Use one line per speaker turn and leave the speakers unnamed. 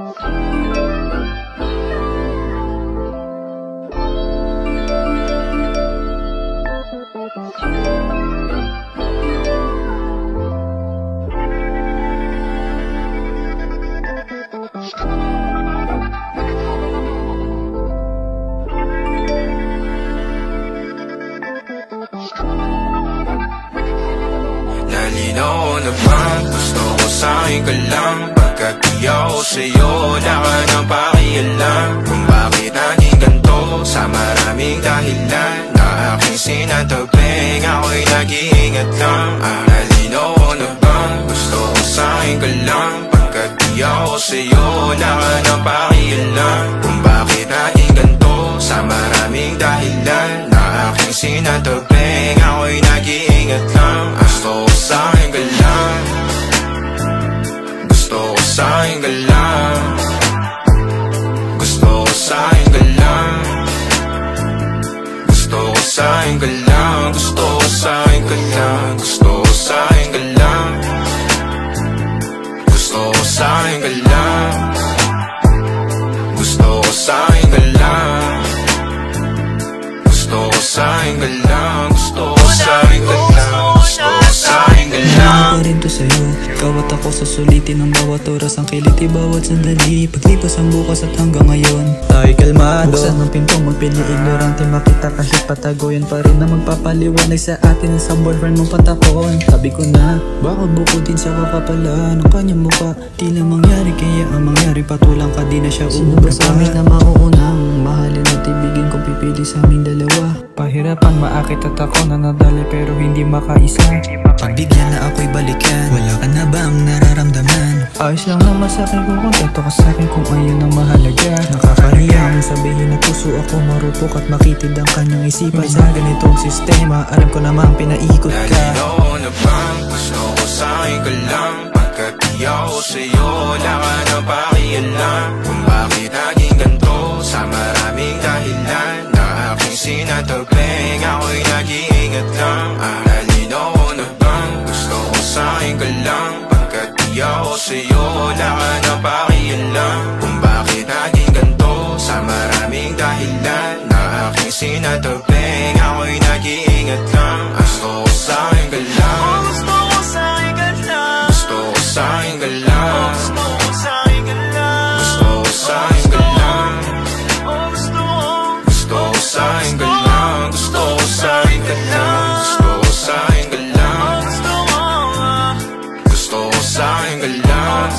Nalinaw na ba? Gusto ko sa'kin ka lang. Pagkat di ako sa'yo, wala ka nang pakialam. Kung bakit naging ganito, sa maraming dahilan na aking sinatabing, ako'y nag-iingat lang. Nalinaw na ba? Gusto ko sa'kin ka lang. Pagkat di ako sa'yo, wala ka nang pakialam. Kung bakit naging ganito, sa maraming dahilan na aking sinatabing, ako'y nag-iingat lang. Gusto ko sa'kin ka lang. Gusto ko sa'kin ka lang. Gusto ko sa'kin ka lang. Gusto ko sa'kin ka lang. Gusto ko sa'kin ka lang. Gusto ko sa'kin ka lang. Gusto ko sa'kin ka lang. Gusto ko sa'kin ka lang. Gusto ko sa'kin ka lang. Gusto ko sa'kin ka lang. Gusto ko sa'kin ka lang.
Pa rin to sa'yo, ikaw at ako susulitin ang bawat oras, ang kiliti bawat sandali. Paglipas ang bukas at hanggang ngayon tayo kalmado. Buksan ang pintong magpili, ignorante makita kahit patago. Yan pa rin na magpapaliwanag sa atin sa boyfriend mong patapon. Sabi ko na, baka bukod din sa kakapalan ng kanyang mukha. Di lang mangyari, kaya ang mangyari patulang ka, di na siya umubra sa amin na mauunang mahalin at ibigin kong pipili sa aming dalawa. Pahirapan maakit at ako na nadali pero hindi makaisa.
Pagbigyan na ako'y balikan, wala ka na bang nararamdaman?
Ayos lang naman sa'kin kung kontento ka sa'kin kung ayun ang mahalaga. Nakakahiyang sabihin na puso ako marupok at makitid ang kanyang isipan. Sa ganitong sistema, alam ko namang pinaikot ka.
Nalinaw na bang gusto ko sa'kin ka lang. Pagkat di ako sa'yo, wala ka nang pakialam. Kung bakit naging ganito, sa maraming dahilan na aking sinatabing, ako'y nag-iingat lang. Nalinaw na bang gusto ko sa'kin ka lang. Pagkat di ako sa'yo, wala ka nang pakialam. Kung bakit naging ganito, sa maraming dahilan na aking sinatabing, ako'y nag-iingat lang. Gusto ko sa'kin ka lang. Gusto ko sa'kin ka lang. Gusto ko sa'kin ka lang. Gusto ko sa'kin ka lang. Gusto ko sa'kin ka lang. Gusto ko sa'kin ka lang. Gusto ko sa'kin ka lang. Gusto ko sa'kin ka lang. Gusto ko sa'kin ka lang.